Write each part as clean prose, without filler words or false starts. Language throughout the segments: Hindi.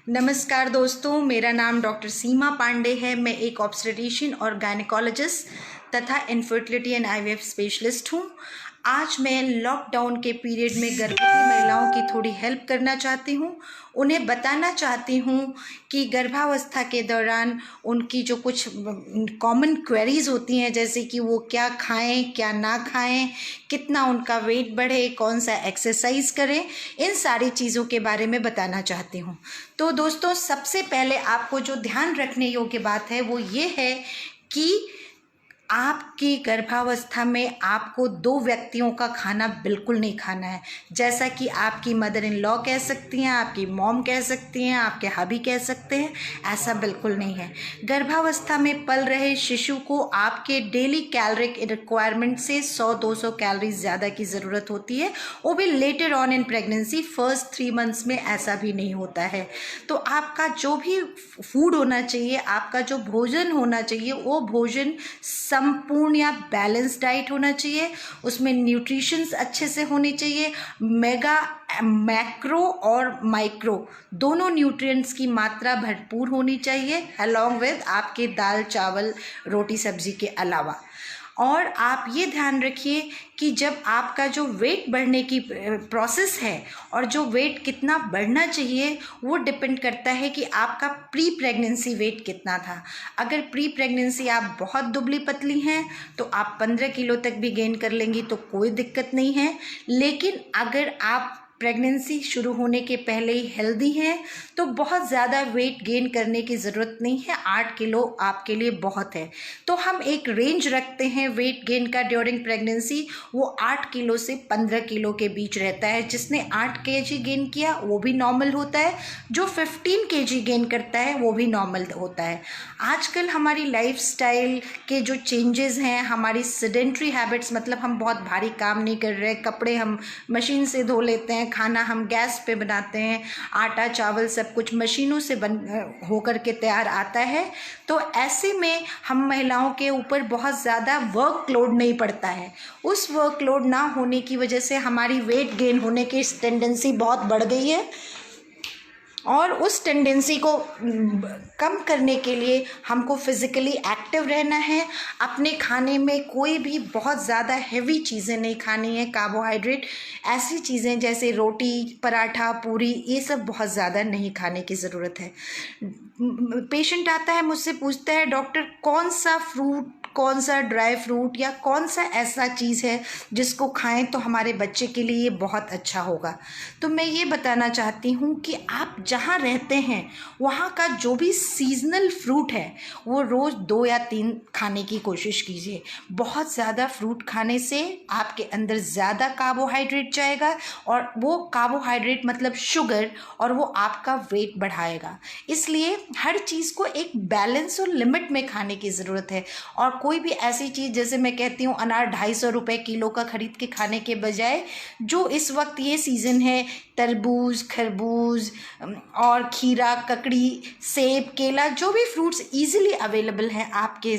नमस्कार दोस्तों, मेरा नाम डॉक्टर सीमा पांडे है। मैं एक ऑब्स्टेट्रिशियन और गायनेकोलॉजिस्ट तथा इनफर्टिलिटी एंड आईवीएफ स्पेशलिस्ट हूँ। आज मैं लॉकडाउन के पीरियड में गर्भवती महिलाओं की थोड़ी हेल्प करना चाहती हूँ। उन्हें बताना चाहती हूँ कि गर्भावस्था के दौरान उनकी जो कुछ कॉमन क्वेरीज होती हैं, जैसे कि वो क्या खाएं, क्या ना खाएं, कितना उनका वेट बढ़े, कौन सा एक्सरसाइज करें, इन सारी चीज़ों के बारे में बताना चाहती हूँ। तो दोस्तों, सबसे पहले आपको जो ध्यान रखने योग्य बात है वो ये है कि आपकी गर्भावस्था में आपको 2 व्यक्तियों का खाना बिल्कुल नहीं खाना है। जैसा कि आपकी मदर इन लॉ कह सकती हैं, आपकी मॉम कह सकती हैं, आपके हबी कह सकते हैं, ऐसा बिल्कुल नहीं है। गर्भावस्था में पल रहे शिशु को आपके डेली कैलोरिक रिक्वायरमेंट से 100-200 कैलोरीज ज़्यादा की ज़रूरत होती है। वो भी later on in pregnancy, first 3 months में ऐसा भी नहीं होता है। तो आपका जो भी फूड होना चाहिए, आपका जो भोजन होना चाहिए, वो भोजन संपूर्ण या बैलेंस डाइट होना चाहिए। उसमें न्यूट्रिशंस अच्छे से होने चाहिए। मेगा, मैक्रो और माइक्रो दोनों न्यूट्रिएंट्स की मात्रा भरपूर होनी चाहिए, अलॉन्ग विद आपके दाल चावल रोटी सब्जी के अलावा। और आप ये ध्यान रखिए कि जब आपका जो वेट बढ़ने की प्रोसेस है और जो वेट कितना बढ़ना चाहिए, वो डिपेंड करता है कि आपका प्री प्रेगनेंसी वेट कितना था। अगर प्री प्रेगनेंसी आप बहुत दुबली पतली हैं तो आप 15 किलो तक भी गेन कर लेंगी तो कोई दिक्कत नहीं है। लेकिन अगर आप प्रेगनेंसी शुरू होने के पहले ही हेल्दी हैं तो बहुत ज़्यादा वेट गेन करने की ज़रूरत नहीं है। 8 किलो आपके लिए बहुत है। तो हम एक रेंज रखते हैं वेट गेन का ड्यूरिंग प्रेगनेंसी, वो 8 किलो से 15 किलो के बीच रहता है। जिसने 8 केजी गेन किया वो भी नॉर्मल होता है, जो 15 केजी गेन करता है वो भी नॉर्मल होता है। आजकल हमारी लाइफस्टाइल के जो चेंजेस हैं, हमारी सेडेंट्री हैबिट्स, मतलब हम बहुत भारी काम नहीं कर रहे, कपड़े हम मशीन से धो लेते हैं, खाना हम गैस पे बनाते हैं, आटा चावल सब कुछ मशीनों से होकर के तैयार आता है। तो ऐसे में हम महिलाओं के ऊपर बहुत ज़्यादा वर्कलोड नहीं पड़ता है। उस वर्कलोड ना होने की वजह से हमारी वेट गेन होने की टेंडेंसी बहुत बढ़ गई है। और उस टेंडेंसी को कम करने के लिए हमको फिज़िकली एक्टिव रहना है। अपने खाने में कोई भी बहुत ज़्यादा हेवी चीज़ें नहीं खानी है। कार्बोहाइड्रेट ऐसी चीज़ें जैसे रोटी, पराठा, पूरी, ये सब बहुत ज़्यादा नहीं खाने की ज़रूरत है। पेशेंट आता है मुझसे पूछता है, डॉक्टर कौन सा फ्रूट, कौन सा ड्राई फ्रूट या कौन सा ऐसा चीज़ है जिसको खाएं तो हमारे बच्चे के लिए ये बहुत अच्छा होगा। तो मैं ये बताना चाहती हूँ कि आप जहाँ रहते हैं वहाँ का जो भी सीजनल फ्रूट है वो रोज़ 2 या 3 खाने की कोशिश कीजिए। बहुत ज़्यादा फ्रूट खाने से आपके अंदर ज़्यादा कार्बोहाइड्रेट जाएगा और वो कार्बोहाइड्रेट मतलब शुगर, और वो आपका वेट बढ़ाएगा। इसलिए हर चीज़ को एक बैलेंस और लिमिट में खाने की ज़रूरत है। और कोई भी ऐसी चीज़, जैसे मैं कहती हूँ अनार 250 रुपये किलो का खरीद के खाने के बजाय, जो इस वक्त ये सीज़न है, तरबूज, खरबूज और खीरा, ककड़ी, सेब, केला, जो भी फ्रूट्स इजीली अवेलेबल हैं आपके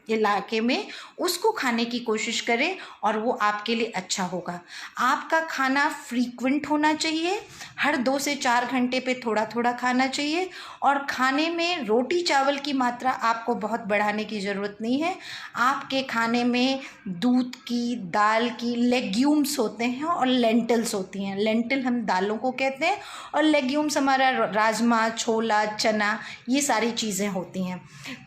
इलाके में, उसको खाने की कोशिश करें और वो आपके लिए अच्छा होगा। आपका खाना फ्रीक्वेंट होना चाहिए, हर 2 से 4 घंटे पे थोड़ा थोड़ा खाना चाहिए। और खाने में रोटी चावल की मात्रा आपको बहुत बढ़ाने की ज़रूरत नहीं है। आपके खाने में दूध की, दाल की, लेग्यूम्स होते हैं और लेंटल्स होती हैं। लेंटल हम दालों को कहते हैं और लेग्यूम्स हमारा राजमा, छोला, चना, ये सारी चीज़ें होती हैं।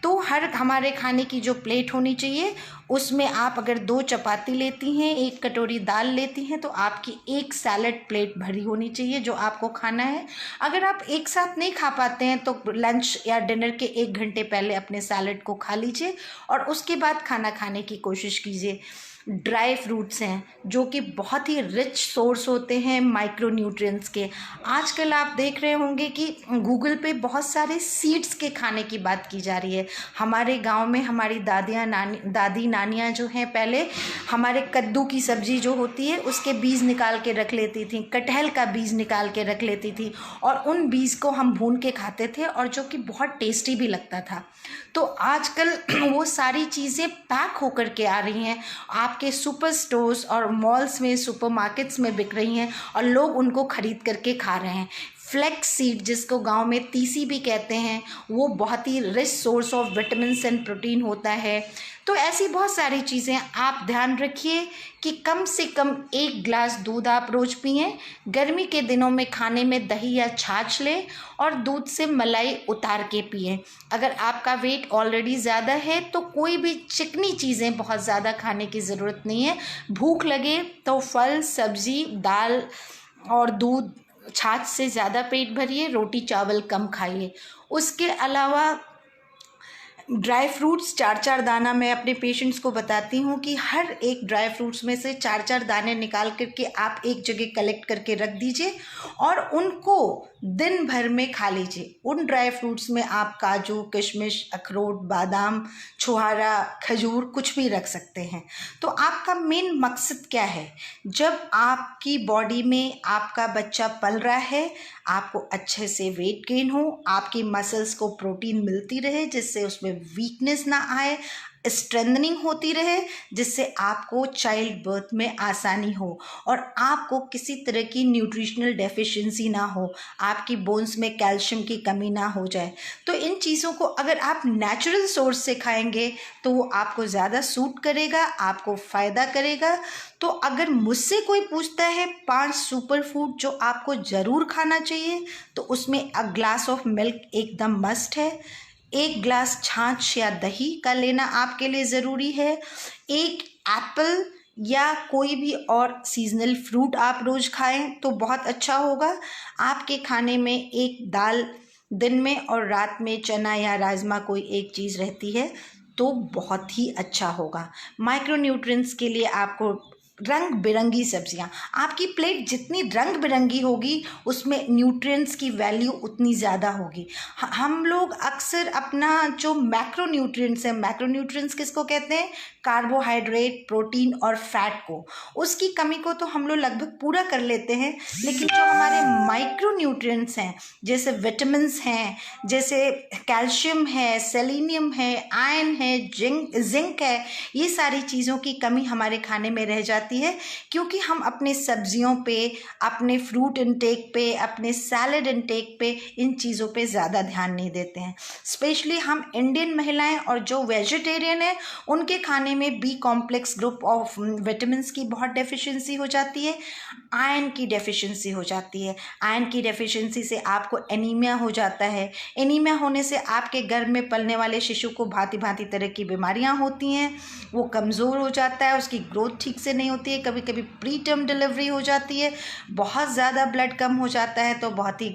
तो हर हमारे खाने की जो प्लेट होनी चाहिए उसमें आप अगर 2 चपाती लेती हैं, 1 कटोरी दाल लेती हैं, तो आपकी 1 सैलड प्लेट भरी होनी चाहिए जो आपको खाना है। अगर आप एक साथ नहीं खा पाते हैं तो लंच या डिनर के 1 घंटे पहले अपने सैलड को खा लीजिए और उसके बाद खाना खाने की कोशिश कीजिए। ड्राई फ्रूट्स हैं जो कि बहुत ही रिच सोर्स होते हैं माइक्रो न्यूट्रिएंट्स के। आजकल आप देख रहे होंगे कि गूगल पे बहुत सारे सीड्स के खाने की बात की जा रही है। हमारे गांव में हमारी दादी नानियाँ जो हैं, पहले हमारे कद्दू की सब्ज़ी जो होती है उसके बीज निकाल के रख लेती थी, कटहल का बीज निकाल के रख लेती थी और उन बीज को हम भून के खाते थे और जो कि बहुत टेस्टी भी लगता था। तो आजकल वो सारी चीज़ें पैक होकर के आ रही हैं, आपके सुपर स्टोर्स और मॉल्स में, सुपरमार्केट्स में बिक रही हैं और लोग उनको खरीद करके खा रहे हैं। फ्लैक्स सीड, जिसको गांव में तीसी भी कहते हैं, वो बहुत ही rich source of vitamin and protein होता है। तो ऐसी बहुत सारी चीज़ें आप ध्यान रखिए कि कम से कम 1 ग्लास दूध आप रोज़ पिएं। गर्मी के दिनों में खाने में दही या छाछ लें और दूध से मलाई उतार के पिएं। अगर आपका वेट ऑलरेडी ज़्यादा है तो कोई भी चिकनी चीज़ें बहुत ज़्यादा खाने की ज़रूरत नहीं है। भूख लगे तो फल, सब्जी, दाल और दूध, छाछ से ज़्यादा पेट भरिए, रोटी चावल कम खाइए। उसके अलावा ड्राई फ्रूट्स 4-4 दाना मैं अपने पेशेंट्स को बताती हूँ कि हर एक ड्राई फ्रूट्स में से 4-4 दाने निकाल करके आप एक जगह कलेक्ट करके रख दीजिए और उनको दिन भर में खा लीजिए। उन ड्राई फ्रूट्स में आप काजू, किशमिश, अखरोट, बादाम, छुहारा, खजूर कुछ भी रख सकते हैं। तो आपका मेन मकसद क्या है? जब आपकी बॉडी में आपका बच्चा पल रहा है, आपको अच्छे से वेट गेन हो, आपकी मसल्स को प्रोटीन मिलती रहे जिससे उसमें वीकनेस ना आए, स्ट्रेंथनिंग होती रहे जिससे आपको चाइल्ड बर्थ में आसानी हो और आपको किसी तरह की न्यूट्रिशनल डेफिशिएंसी ना हो, आपकी बोन्स में कैल्शियम की कमी ना हो जाए। तो इन चीज़ों को अगर आप नेचुरल सोर्स से खाएंगे तो वो आपको ज़्यादा सूट करेगा, आपको फ़ायदा करेगा। तो अगर मुझसे कोई पूछता है 5 सुपर फूड जो आपको ज़रूर खाना चाहिए, तो उसमें अ ग्लास ऑफ मिल्क एकदम मस्ट है। 1 ग्लास छाछ या दही का लेना आपके लिए ज़रूरी है। 1 एप्पल या कोई भी और सीजनल फ्रूट आप रोज़ खाएं तो बहुत अच्छा होगा। आपके खाने में 1 दाल दिन में और रात में चना या राजमा कोई एक चीज़ रहती है तो बहुत ही अच्छा होगा। माइक्रोन्यूट्रिएंट्स के लिए आपको रंग बिरंगी सब्जियां, आपकी प्लेट जितनी रंग बिरंगी होगी उसमें न्यूट्रिएंट्स की वैल्यू उतनी ज़्यादा होगी। हम लोग अक्सर अपना जो मैक्रोन्यूट्रिएंट्स है, मैक्रोन्यूट्रिएंट्स किसको कहते हैं? कार्बोहाइड्रेट, प्रोटीन और फैट को, उसकी कमी को तो हम लोग लगभग पूरा कर लेते हैं, लेकिन जो हमारे माइक्रोन्यूट्रिएंट्स हैं जैसे विटामिन्स हैं, जैसे कैल्शियम है, सेलेनियम है, आयरन है, जिंक है, ये सारी चीज़ों की कमी हमारे खाने में रह जाती है क्योंकि हम अपने सब्जियों पे, अपने फ्रूट इनटेक पे, अपने सैलड इनटेक पे इन चीज़ों पे ज़्यादा ध्यान नहीं देते हैं। स्पेशली हम इंडियन महिलाएं और जो वेजिटेरियन है उनके खाने में B complex group of vitamins की बहुत डेफिशिएंसी हो जाती है, आयरन की डेफिशिएंसी हो जाती है। आयरन की डेफिशिएंसी से आपको एनीमिया हो जाता है। एनीमिया होने से आपके गर्भ में पलने वाले शिशु को भांति भांति तरह की बीमारियां होती हैं, वो कमज़ोर हो जाता है, उसकी ग्रोथ ठीक से नहीं होती है, कभी कभी प्री टर्म डिलीवरी हो जाती है, बहुत ज़्यादा ब्लड कम हो जाता है तो बहुत ही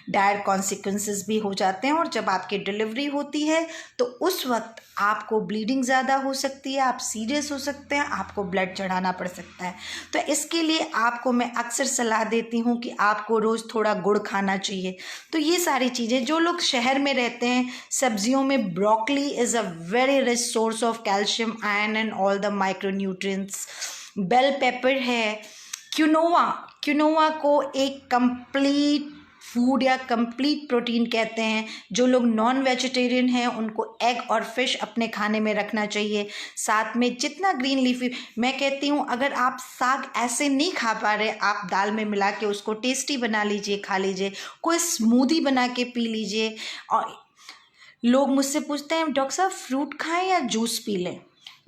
डायर कॉन्सिक्वेंसेस भी हो जाते हैं। और जब आपकी डिलीवरी होती है तो उस वक्त आपको ब्लीडिंग ज़्यादा हो सकती है, आप सीरियस हो सकते हैं, आपको ब्लड चढ़ाना पड़ सकता है। तो इसके लिए आपको मैं अक्सर सलाह देती हूँ कि आपको रोज़ थोड़ा गुड़ खाना चाहिए। तो ये सारी चीज़ें, जो लोग शहर में रहते हैं, सब्जियों में broccoli is a very rich source of calcium, iron and all the micronutrients. Bell pepper है, क्विनोआ को एक कंप्लीट फूड या कंप्लीट प्रोटीन कहते हैं। जो लोग नॉन वेजिटेरियन हैं उनको एग और फिश अपने खाने में रखना चाहिए। साथ में जितना ग्रीन लीफी, मैं कहती हूँ अगर आप साग ऐसे नहीं खा पा रहे, आप दाल में मिला के उसको टेस्टी बना लीजिए, खा लीजिए, कोई स्मूदी बना के पी लीजिए। और लोग मुझसे पूछते हैं डॉक्टर साहब फ्रूट खाएं या जूस पी लें?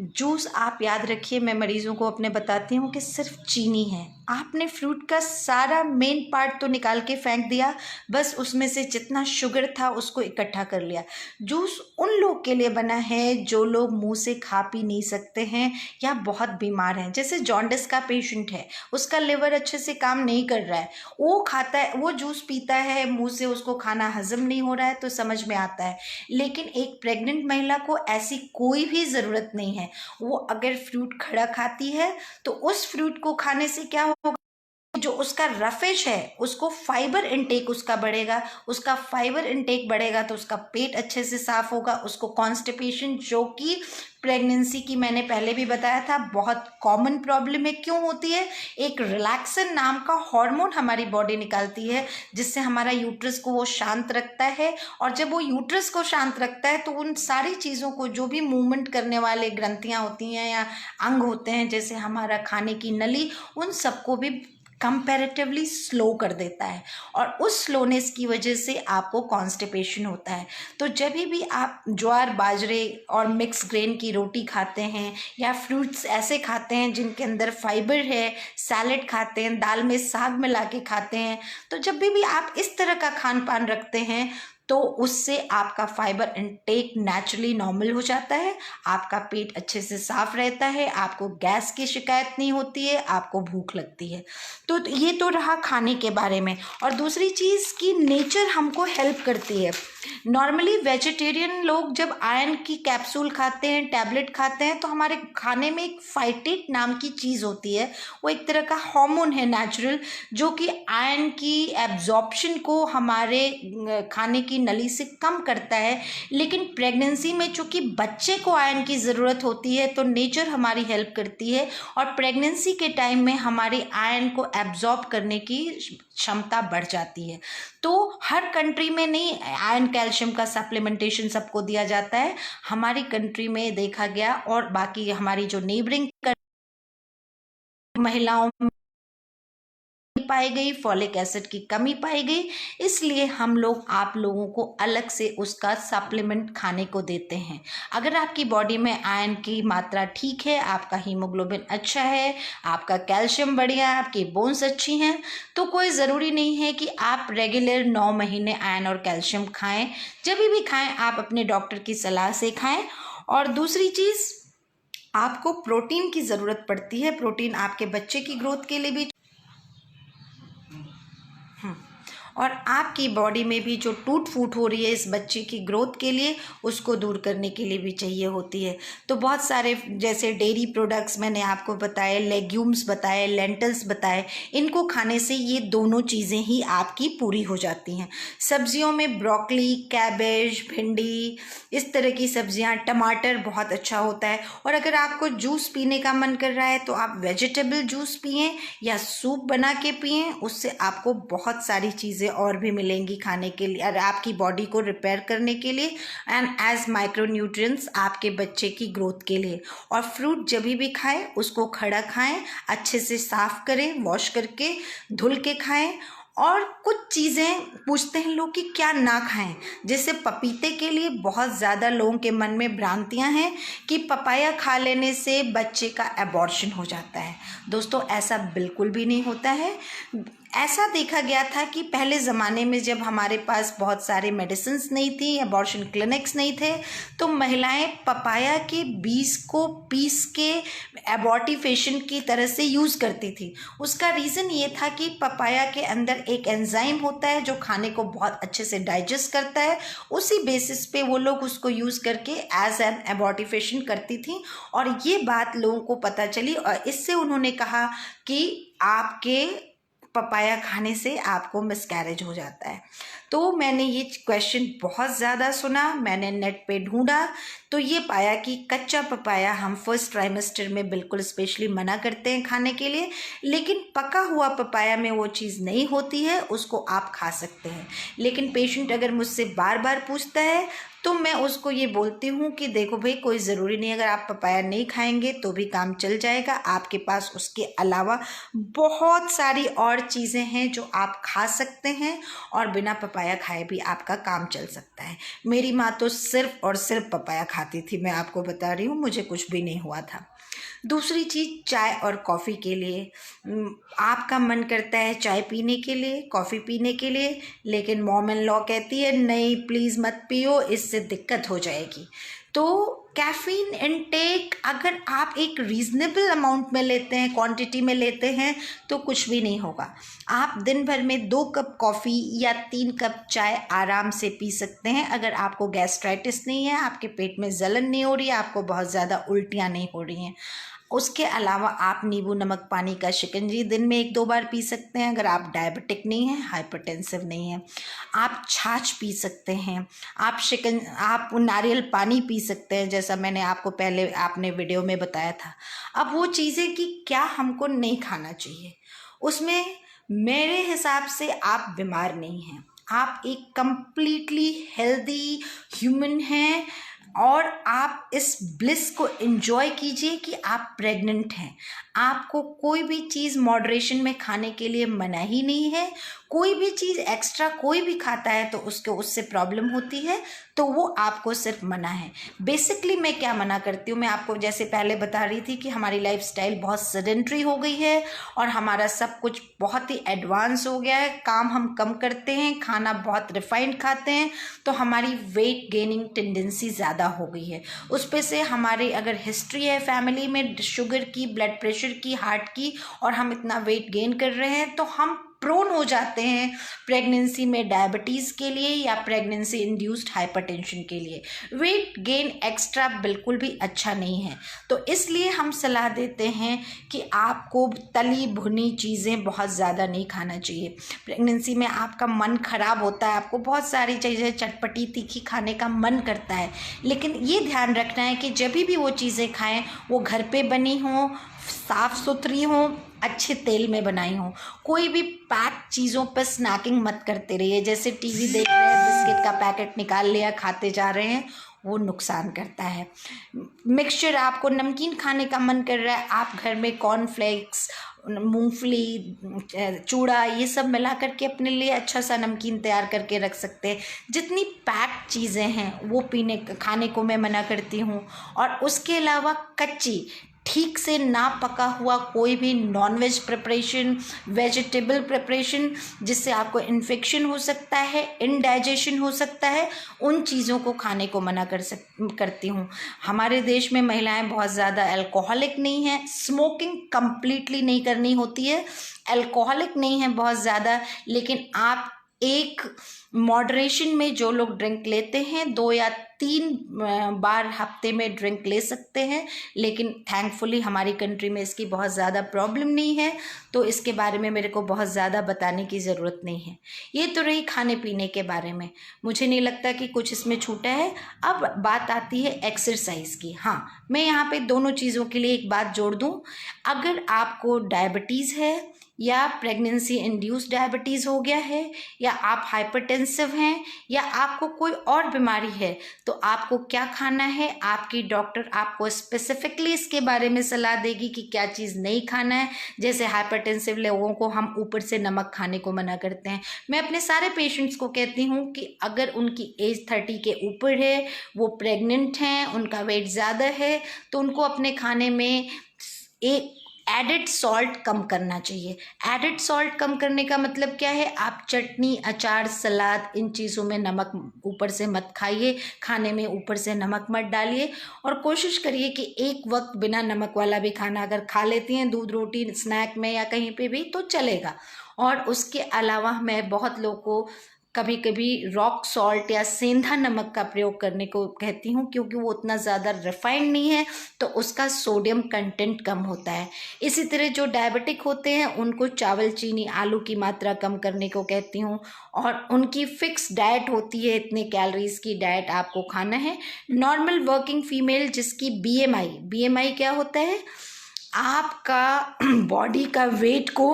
जूस आप याद रखिए, मैं मरीज़ों को अपने बताती हूँ कि सिर्फ चीनी है। आपने फ्रूट का सारा मेन पार्ट तो निकाल के फेंक दिया, बस उसमें से जितना शुगर था उसको इकट्ठा कर लिया। जूस उन लोग के लिए बना है जो लोग मुंह से खा पी नहीं सकते हैं या बहुत बीमार हैं। जैसे जॉन्डिस का पेशेंट है, उसका लिवर अच्छे से काम नहीं कर रहा है, वो खाता है, वो जूस पीता है, मुंह से उसको खाना हजम नहीं हो रहा है तो समझ में आता है। लेकिन एक प्रेग्नेंट महिला को ऐसी कोई भी ज़रूरत नहीं है। वो अगर फ्रूट खड़ा खाती है तो उस फ्रूट को खाने से क्या होगा, जो उसका रफेज है उसको फाइबर इनटेक उसका बढ़ेगा, उसका फाइबर इनटेक बढ़ेगा तो उसका पेट अच्छे से साफ होगा। उसको कॉन्स्टिपेशन, जो कि प्रेगनेंसी की मैंने पहले भी बताया था बहुत कॉमन प्रॉब्लम है, क्यों होती है? एक रिलैक्सिन नाम का हार्मोन हमारी बॉडी निकालती है जिससे हमारा यूट्रस को वो शांत रखता है, और जब वो यूट्रस को शांत रखता है तो उन सारी चीज़ों को, जो भी मूवमेंट करने वाले ग्रंथियां होती हैं या अंग होते हैं जैसे हमारा खाने की नली, उन सबको भी कंपैरेटिवली स्लो कर देता है और उस स्लोनेस की वजह से आपको कॉन्स्टिपेशन होता है। तो जब भी आप ज्वार बाजरे और मिक्स ग्रेन की रोटी खाते हैं या फ्रूट्स ऐसे खाते हैं जिनके अंदर फाइबर है, सैलेड खाते हैं, दाल में साग मिला के खाते हैं, तो जब भी आप इस तरह का खान पान रखते हैं तो उससे आपका फाइबर इनटेक नेचुरली नॉर्मल हो जाता है, आपका पेट अच्छे से साफ रहता है, आपको गैस की शिकायत नहीं होती है, आपको भूख लगती है। तो ये तो रहा खाने के बारे में। और दूसरी चीज़ कि नेचर हमको हेल्प करती है। नॉर्मली वेजिटेरियन लोग जब आयरन की कैप्सूल खाते हैं, टैबलेट खाते हैं, तो हमारे खाने में एक फाइटेट नाम की चीज़ होती है। वो एक तरह का हार्मोन है नेचुरल, जो कि आयरन की एब्जॉर्प्शन को हमारे खाने की नली से कम करता है। लेकिन प्रेगनेंसी में चूंकि बच्चे को आयरन की ज़रूरत होती है तो नेचर हमारी हेल्प करती है और प्रेगनेंसी के टाइम में हमारी आयरन को एब्जॉर्ब करने की क्षमता बढ़ जाती है। तो हर कंट्री में नहीं आयरन कैल्शियम का सप्लीमेंटेशन सबको दिया जाता है, हमारी कंट्री में देखा गया और बाकी हमारी जो नेबरिंग महिलाओं पाई गई, फॉलिक एसिड की कमी पाई गई, इसलिए हम लोग आप लोगों को अलग से उसका सप्लीमेंट खाने को देते हैं। अगर आपकी बॉडी में आयरन की मात्रा ठीक है, आपका हीमोग्लोबिन अच्छा है, आपका कैल्शियम बढ़िया है, आपकी बोन्स अच्छी हैं, तो कोई ज़रूरी नहीं है कि आप रेगुलर 9 महीने आयरन और कैल्शियम खाएं। जब भी खाएं आप अपने डॉक्टर की सलाह से खाएं। और दूसरी चीज़, आपको प्रोटीन की ज़रूरत पड़ती है। प्रोटीन आपके बच्चे की ग्रोथ के लिए भी और आपकी बॉडी में भी जो टूट फूट हो रही है इस बच्चे की ग्रोथ के लिए, उसको दूर करने के लिए भी चाहिए होती है। तो बहुत सारे जैसे डेयरी प्रोडक्ट्स मैंने आपको बताए, लेग्यूम्स बताए, लेंटल्स बताए, इनको खाने से ये दोनों चीज़ें ही आपकी पूरी हो जाती हैं। सब्जियों में ब्रोकली, कैबेज, भिंडी, इस तरह की सब्जियां, टमाटर बहुत अच्छा होता है। और अगर आपको जूस पीने का मन कर रहा है तो आप वेजिटेबल जूस पिएं या सूप बना के पिएं, उससे आपको बहुत सारी चीज़ें और भी मिलेंगी खाने के लिए और आपकी बॉडी को रिपेयर करने के लिए एंड एज माइक्रोन्यूट्रिएंट्स आपके बच्चे की ग्रोथ के लिए। और फ्रूट जब भी खाएं उसको खड़ा खाएं, अच्छे से साफ करें, वॉश करके धुल के खाएं। और कुछ चीज़ें पूछते हैं लोग कि क्या ना खाएं, जैसे पपीते के लिए बहुत ज़्यादा लोगों के मन में भ्रांतियां हैं कि पपाया खा लेने से बच्चे का एबॉर्शन हो जाता है। दोस्तों ऐसा बिल्कुल भी नहीं होता है। ऐसा देखा गया था कि पहले ज़माने में जब हमारे पास बहुत सारे मेडिसिन्स नहीं थी, एबॉर्शन क्लिनिक्स नहीं थे, तो महिलाएं पपाया के बीज को पीस के एबॉर्टिफिकेशन की तरह से यूज़ करती थी। उसका रीज़न ये था कि पपाया के अंदर एक एंजाइम होता है जो खाने को बहुत अच्छे से डाइजेस्ट करता है। उसी बेसिस पे वो लोग उसको यूज़ करके एज एन एबॉर्टिफिकेशन करती थी और ये बात लोगों को पता चली और इससे उन्होंने कहा कि आपके पपाया खाने से आपको मिसकैरेज हो जाता है। तो मैंने ये क्वेश्चन बहुत ज़्यादा सुना, मैंने नेट पे ढूंढा तो ये पाया कि कच्चा पपाया हम फर्स्ट ट्राइमेस्टर में बिल्कुल स्पेशली मना करते हैं खाने के लिए, लेकिन पका हुआ पपाया में वो चीज़ नहीं होती है, उसको आप खा सकते हैं। लेकिन पेशेंट अगर मुझसे बार बार पूछता है तो मैं उसको ये बोलती हूँ कि देखो भाई, कोई ज़रूरी नहीं, अगर आप पपाया नहीं खाएंगे तो भी काम चल जाएगा। आपके पास उसके अलावा बहुत सारी और चीज़ें हैं जो आप खा सकते हैं और बिना पपाया खाए भी आपका काम चल सकता है। मेरी माँ तो सिर्फ और सिर्फ पपाया खाती थी, मैं आपको बता रही हूँ, मुझे कुछ भी नहीं हुआ था। दूसरी चीज़, चाय और कॉफ़ी के लिए आपका मन करता है चाय पीने के लिए, कॉफ़ी पीने के लिए, लेकिन मॉम इन लॉ कहती है नहीं प्लीज़ मत पियो, इससे दिक्कत हो जाएगी। तो कैफ़ीन इनटेक अगर आप एक रीज़नेबल अमाउंट में लेते हैं, क्वांटिटी में लेते हैं, तो कुछ भी नहीं होगा। आप दिन भर में 2 कप कॉफ़ी या 3 कप चाय आराम से पी सकते हैं। अगर आपको गैस्ट्राइटिस नहीं है, आपके पेट में जलन नहीं हो रही है, आपको बहुत ज़्यादा उल्टियाँ नहीं हो रही हैं। उसके अलावा आप नींबू नमक पानी का शिकंजी दिन में 1-2 बार पी सकते हैं। अगर आप डायबिटिक नहीं हैं, हाइपरटेंसिव नहीं हैं, आप छाछ पी सकते हैं, आप नारियल पानी पी सकते हैं, जैसा मैंने आपको पहले आपने वीडियो में बताया था। अब वो चीज़ें कि क्या हमको नहीं खाना चाहिए, उसमें मेरे हिसाब से आप बीमार नहीं हैं, आप एक कंप्लीटली हेल्दी ह्यूमन हैं। और आप इस ब्लिस को एंजॉय कीजिए कि आप प्रेग्नेंट हैं। आपको कोई भी चीज़ मॉडरेशन में खाने के लिए मना ही नहीं है। कोई भी चीज़ एक्स्ट्रा कोई भी खाता है तो उससे प्रॉब्लम होती है, तो वो आपको सिर्फ मना है। बेसिकली मैं क्या मना करती हूँ, मैं आपको जैसे पहले बता रही थी कि हमारी लाइफस्टाइल बहुत सेडेंट्री हो गई है और हमारा सब कुछ बहुत ही एडवांस हो गया है। काम हम कम करते हैं, खाना बहुत रिफाइंड खाते हैं, तो हमारी वेट गेनिंग टेंडेंसी ज़्यादा हो गई है। उस पे से हमारी अगर हिस्ट्री है फैमिली में शुगर की, ब्लड प्रेशर की, हार्ट की, और हम इतना वेट गेन कर रहे हैं, तो हम प्रोन हो जाते हैं प्रेगनेंसी में डायबिटीज़ के लिए या प्रेगनेंसी इंड्यूस्ड हाइपरटेंशन के लिए। वेट गेन एक्स्ट्रा बिल्कुल भी अच्छा नहीं है, तो इसलिए हम सलाह देते हैं कि आपको तली भुनी चीज़ें बहुत ज़्यादा नहीं खाना चाहिए। प्रेगनेंसी में आपका मन खराब होता है, आपको बहुत सारी चीज़ें चटपटी तीखी खाने का मन करता है, लेकिन ये ध्यान रखना है कि जब भी वो चीज़ें खाएं वो घर पे बनी हों, साफ़ सुथरी हों, अच्छे तेल में बनाई हों। कोई भी पैक चीज़ों पर स्नैकिंग मत करते रहिए, जैसे टीवी देख रहे हैं बिस्किट का पैकेट निकाल लिया खाते जा रहे हैं, वो नुकसान करता है। मिक्सचर, आपको नमकीन खाने का मन कर रहा है, आप घर में कॉर्नफ्लेक्स, मूंगफली, चूड़ा, ये सब मिला करके अपने लिए अच्छा सा नमकीन तैयार करके रख सकते हैं। जितनी पैक्ड चीज़ें हैं वो खाने को मैं मना करती हूँ। और उसके अलावा कच्ची, ठीक से ना पका हुआ कोई भी नॉनवेज प्रिपरेशन, वेजिटेबल प्रिपरेशन, जिससे आपको इन्फेक्शन हो सकता है, इनडाइजेशन हो सकता है, उन चीज़ों को खाने को मना करती हूँ। हमारे देश में महिलाएं बहुत ज़्यादा अल्कोहलिक नहीं हैं, स्मोकिंग कंप्लीटली नहीं करनी होती है, अल्कोहलिक नहीं है बहुत ज़्यादा, लेकिन आप एक मॉडरेशन में जो लोग ड्रिंक लेते हैं 2 या 3 बार हफ्ते में ड्रिंक ले सकते हैं, लेकिन थैंकफुली हमारी कंट्री में इसकी बहुत ज़्यादा प्रॉब्लम नहीं है, तो इसके बारे में मेरे को बहुत ज़्यादा बताने की ज़रूरत नहीं है। ये तो रही खाने पीने के बारे में, मुझे नहीं लगता कि कुछ इसमें छूटा है। अब बात आती है एक्सरसाइज की। हाँ, मैं यहाँ पे दोनों चीज़ों के लिए एक बात जोड़ दूँ। अगर आपको डायबिटीज़ है या प्रेगनेंसी इंड्यूस्ड डायबिटीज़ हो गया है, या आप हाइपरटेंसिव हैं, या आपको कोई और बीमारी है, तो आपको क्या खाना है, आपकी डॉक्टर आपको स्पेसिफिकली इसके बारे में सलाह देगी कि क्या चीज़ नहीं खाना है। जैसे हाइपरटेंसिव लोगों को हम ऊपर से नमक खाने को मना करते हैं। मैं अपने सारे पेशेंट्स को कहती हूँ कि अगर उनकी एज 30 के ऊपर है, वो प्रेग्नेंट हैं, उनका वेट ज़्यादा है, तो उनको अपने खाने में एक एडिड सॉल्ट कम करना चाहिए। एडिड सॉल्ट कम करने का मतलब क्या है, आप चटनी, अचार, सलाद, इन चीज़ों में नमक ऊपर से मत खाइए, खाने में ऊपर से नमक मत डालिए, और कोशिश करिए कि एक वक्त बिना नमक वाला भी खाना अगर खा लेती हैं, दूध रोटी स्नैक में या कहीं पे भी, तो चलेगा। और उसके अलावा मैं बहुत लोगों को कभी कभी रॉक सॉल्ट या सेंधा नमक का प्रयोग करने को कहती हूँ, क्योंकि वो उतना ज़्यादा रिफाइंड नहीं है, तो उसका सोडियम कंटेंट कम होता है। इसी तरह जो डायबिटिक होते हैं उनको चावल, चीनी, आलू की मात्रा कम करने को कहती हूँ, और उनकी फिक्स डाइट होती है, इतने कैलोरीज की डाइट आपको खाना है। नॉर्मल वर्किंग फीमेल जिसकी बीएमआई क्या होता है, आपका बॉडी का वेट को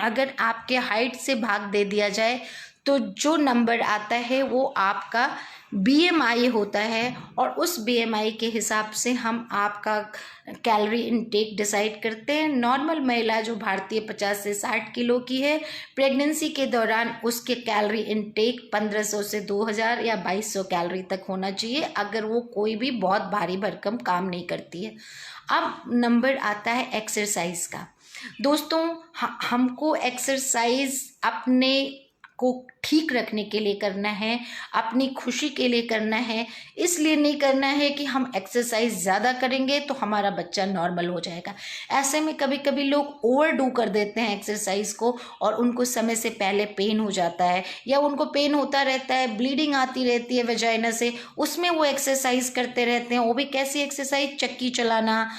अगर आपके हाइट से भाग दे दिया जाए तो जो नंबर आता है वो आपका बीएमआई होता है, और उस बीएमआई के हिसाब से हम आपका कैलोरी इनटेक डिसाइड करते हैं। नॉर्मल महिला जो भारतीय 50 से 60 किलो की है, प्रेगनेंसी के दौरान उसके कैलोरी इनटेक 1500 से 2000 या 2200 कैलोरी तक होना चाहिए, अगर वो कोई भी बहुत भारी भरकम काम नहीं करती है। अब नंबर आता है एक्सरसाइज का। दोस्तों, हमको एक्सरसाइज अपने को ठीक रखने के लिए करना है, अपनी खुशी के लिए करना है। इसलिए नहीं करना है कि हम एक्सरसाइज ज़्यादा करेंगे तो हमारा बच्चा नॉर्मल हो जाएगा। ऐसे में कभी कभी लोग ओवरडू कर देते हैं एक्सरसाइज को, और उनको समय से पहले पेन हो जाता है, या उनको पेन होता रहता है, ब्लीडिंग आती रहती है वजाइना से, उसमें वो एक्सरसाइज करते रहते हैं। वो भी कैसी एक्सरसाइज, चक्की चलाना,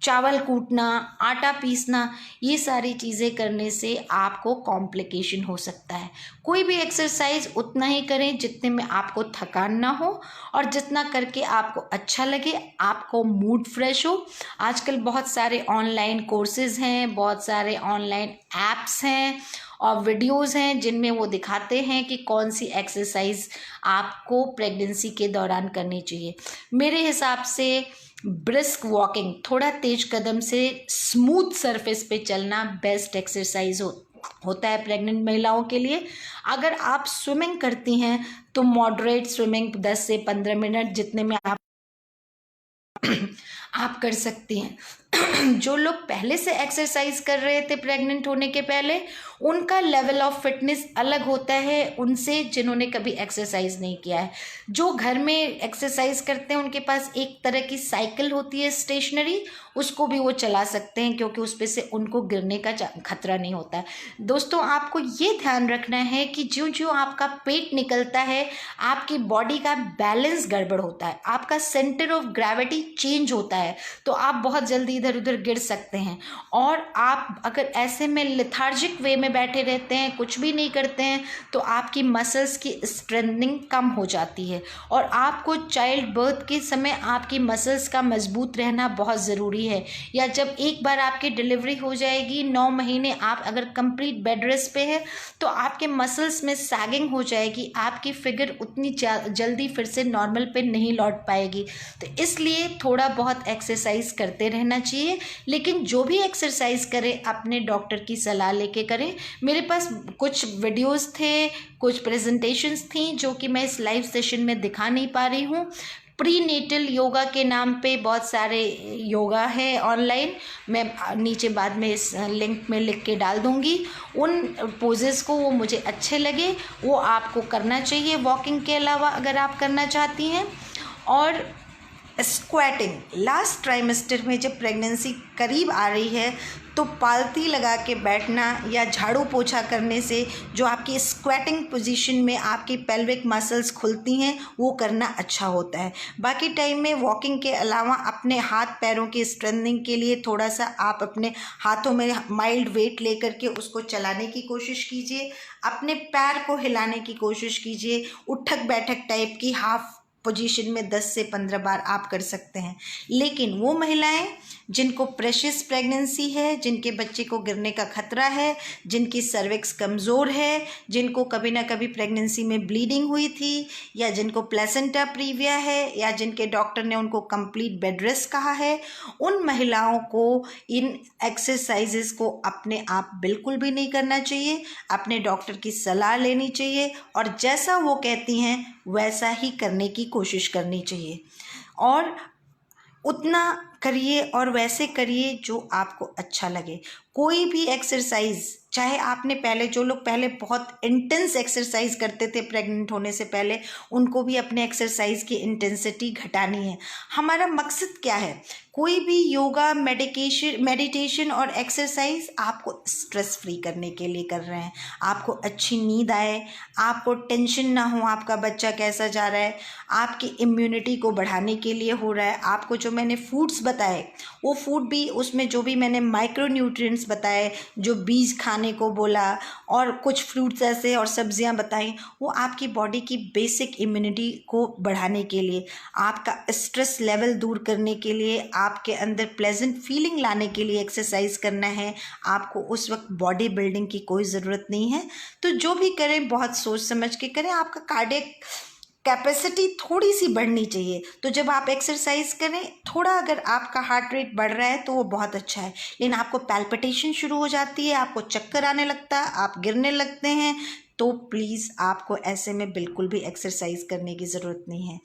चावल कूटना, आटा पीसना, ये सारी चीज़ें करने से आपको कॉम्प्लिकेशन हो सकता है। कोई भी एक्सरसाइज उतना ही करें जितने में आपको थकान ना हो और जितना करके आपको अच्छा लगे, आपको मूड फ्रेश हो। आजकल बहुत सारे ऑनलाइन कोर्सेज हैं, बहुत सारे ऑनलाइन ऐप्स हैं और वीडियोस हैं जिनमें वो दिखाते हैं कि कौन सी एक्सरसाइज आपको प्रेगनेंसी के दौरान करनी चाहिए। मेरे हिसाब से ब्रिस्क वॉकिंग, थोड़ा तेज कदम से स्मूथ सरफेस पे चलना बेस्ट एक्सरसाइज होता है प्रेग्नेंट महिलाओं के लिए। अगर आप स्विमिंग करती हैं तो मॉडरेट स्विमिंग 10 से 15 मिनट जितने में आप कर सकती हैं। जो लोग पहले से एक्सरसाइज कर रहे थे प्रेग्नेंट होने के पहले, उनका लेवल ऑफ फिटनेस अलग होता है उनसे जिन्होंने कभी एक्सरसाइज नहीं किया है। जो घर में एक्सरसाइज करते हैं उनके पास एक तरह की साइकिल होती है स्टेशनरी, उसको भी वो चला सकते हैं क्योंकि उस पे से उनको गिरने का खतरा नहीं होता है। दोस्तों, आपको ये ध्यान रखना है कि ज्यों ज्यों आपका पेट निकलता है आपकी बॉडी का बैलेंस गड़बड़ होता है, आपका सेंटर ऑफ ग्रेविटी चेंज होता है, तो आप बहुत जल्दी इधर उधर गिर सकते हैं। और आप अगर ऐसे में लेथार्जिक वे में बैठे रहते हैं, कुछ भी नहीं करते हैं, तो आपकी मसल्स की स्ट्रेंथनिंग कम हो जाती है। और आपको चाइल्ड बर्थ के समय आपकी मसल्स का मजबूत रहना बहुत ज़रूरी है। या जब एक बार आपकी डिलीवरी हो जाएगी, 9 महीने आप अगर कंप्लीट बेड रेस्ट पे है तो आपके मसल्स में सैगिंग हो जाएगी, आपकी फिगर उतनी जल्दी फिर से नॉर्मल पे नहीं लौट पाएगी। तो इसलिए थोड़ा बहुत एक्सरसाइज करते रहना चाहिए, लेकिन जो भी एक्सरसाइज करें अपने डॉक्टर की सलाह लेके करें। मेरे पास कुछ वीडियोस थे, कुछ प्रेजेंटेशंस थी जो कि मैं इस लाइव सेशन में दिखा नहीं पा रही हूँ। प्री नेटल योगा के नाम पे बहुत सारे योगा है ऑनलाइन, मैं नीचे बाद में इस लिंक में लिख के डाल दूंगी। उन पोजेस को वो मुझे अच्छे लगे, वो आपको करना चाहिए वॉकिंग के अलावा अगर आप करना चाहती हैं। और स्क्वाटिंग, लास्ट ट्राइमेस्टर में जब प्रेगनेंसी करीब आ रही है तो पालती लगा के बैठना या झाड़ू पोछा करने से जो आपकी स्क्वाटिंग पोजीशन में आपकी पेल्विक मसल्स खुलती हैं वो करना अच्छा होता है। बाकी टाइम में वॉकिंग के अलावा अपने हाथ पैरों की स्ट्रेंथनिंग के लिए थोड़ा सा आप अपने हाथों में माइल्ड वेट लेकर के उसको चलाने की कोशिश कीजिए, अपने पैर को हिलाने की कोशिश कीजिए। उठक बैठक टाइप की हाफ पोजीशन में 10 से 15 बार आप कर सकते हैं। लेकिन वो महिलाएं जिनको प्रेशियस प्रेगनेंसी है, जिनके बच्चे को गिरने का खतरा है, जिनकी सर्विक्स कमज़ोर है, जिनको कभी ना कभी प्रेगनेंसी में ब्लीडिंग हुई थी, या जिनको प्लेसेंटा प्रीविया है, या जिनके डॉक्टर ने उनको कंप्लीट बेड रेस्ट कहा है, उन महिलाओं को इन एक्सरसाइजेस को अपने आप बिल्कुल भी नहीं करना चाहिए। अपने डॉक्टर की सलाह लेनी चाहिए और जैसा वो कहती हैं वैसा ही करने की कोशिश करनी चाहिए। और उतना करिए और वैसे करिए जो आपको अच्छा लगे। कोई भी एक्सरसाइज, चाहे आपने पहले, जो लोग पहले बहुत इंटेंस एक्सरसाइज करते थे प्रेग्नेंट होने से पहले, उनको भी अपने एक्सरसाइज की इंटेंसिटी घटानी है। हमारा मकसद क्या है? कोई भी योगा, मेडिटेशन और एक्सरसाइज आपको स्ट्रेस फ्री करने के लिए कर रहे हैं। आपको अच्छी नींद आए, आपको टेंशन ना हो आपका बच्चा कैसा जा रहा है, आपकी इम्यूनिटी को बढ़ाने के लिए हो रहा है। आपको जो मैंने फूड्स बताए वो फूड भी, उसमें जो भी मैंने माइक्रो न्यूट्रिएंट्स बताए, जो बीज खाने को बोला और कुछ फ्रूट्स ऐसे और सब्जियां बताई, वो आपकी बॉडी की बेसिक इम्यूनिटी को बढ़ाने के लिए, आपका स्ट्रेस लेवल दूर करने के लिए, आपके अंदर प्लेजेंट फीलिंग लाने के लिए एक्सरसाइज करना है। आपको उस वक्त बॉडी बिल्डिंग की कोई ज़रूरत नहीं है। तो जो भी करें बहुत सोच समझ के करें। आपका कार्डियक कैपेसिटी थोड़ी सी बढ़नी चाहिए। तो जब आप एक्सरसाइज करें, थोड़ा अगर आपका हार्ट रेट बढ़ रहा है तो वो बहुत अच्छा है, लेकिन आपको पैल्पिटेशन शुरू हो जाती है, आपको चक्कर आने लगता है, आप गिरने लगते हैं, तो प्लीज़ आपको ऐसे में बिल्कुल भी एक्सरसाइज करने की ज़रूरत नहीं है।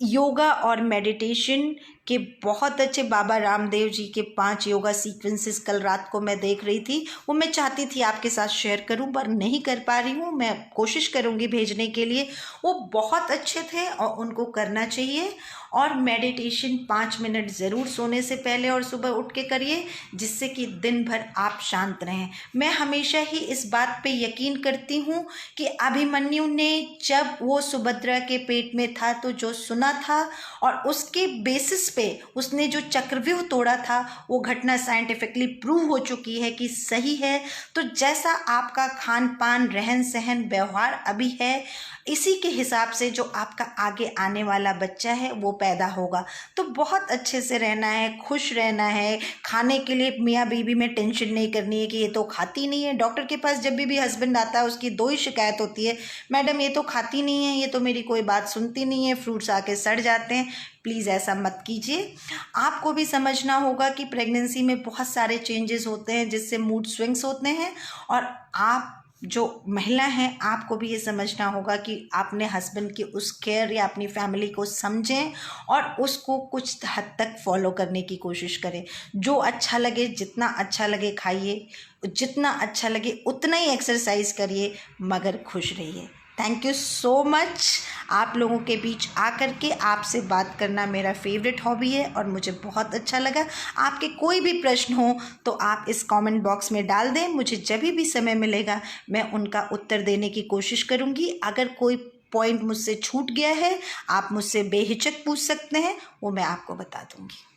योगा और मेडिटेशन के बहुत अच्छे बाबा रामदेव जी के 5 योगा सीक्वेंसेस कल रात को मैं देख रही थी, वो मैं चाहती थी आपके साथ शेयर करूं पर नहीं कर पा रही हूं। मैं कोशिश करूंगी भेजने के लिए। वो बहुत अच्छे थे और उनको करना चाहिए। और मेडिटेशन 5 मिनट ज़रूर सोने से पहले और सुबह उठ के करिए, जिससे कि दिन भर आप शांत रहें। मैं हमेशा ही इस बात पे यकीन करती हूँ कि अभिमन्यु ने जब वो सुभद्रा के पेट में था तो जो सुना था और उसके बेसिस पे उसने जो चक्रव्यूह तोड़ा था वो घटना साइंटिफिकली प्रूव हो चुकी है कि सही है। तो जैसा आपका खान पान, रहन सहन, व्यवहार अभी है, इसी के हिसाब से जो आपका आगे आने वाला बच्चा है वो पैदा होगा। तो बहुत अच्छे से रहना है, खुश रहना है। खाने के लिए मियाँ बीवी में टेंशन नहीं करनी है कि ये तो खाती नहीं है। डॉक्टर के पास जब भी हस्बैंड आता है उसकी दो ही शिकायत होती है, मैडम ये तो खाती नहीं है, ये तो मेरी कोई बात सुनती नहीं है, फ्रूट्स आके सड़ जाते हैं। प्लीज़ ऐसा मत कीजिए। आपको भी समझना होगा कि प्रेगनेंसी में बहुत सारे चेंजेस होते हैं जिससे मूड स्विंग्स होते हैं, और आप जो महिला हैं आपको भी ये समझना होगा कि अपने हस्बैंड की उस केयर या अपनी फैमिली को समझें और उसको कुछ हद तक फॉलो करने की कोशिश करें। जो अच्छा लगे, जितना अच्छा लगे खाइए, जितना अच्छा लगे उतना ही एक्सरसाइज करिए, मगर खुश रहिए। Thank you so much. आप लोगों के बीच आकर के आपसे बात करना मेरा फेवरेट हॉबी है और मुझे बहुत अच्छा लगा। आपके कोई भी प्रश्न हो तो आप इस कमेंट बॉक्स में डाल दें, मुझे जब भी समय मिलेगा मैं उनका उत्तर देने की कोशिश करूँगी। अगर कोई पॉइंट मुझसे छूट गया है आप मुझसे बेहिचक पूछ सकते हैं, वो मैं आपको बता दूँगी।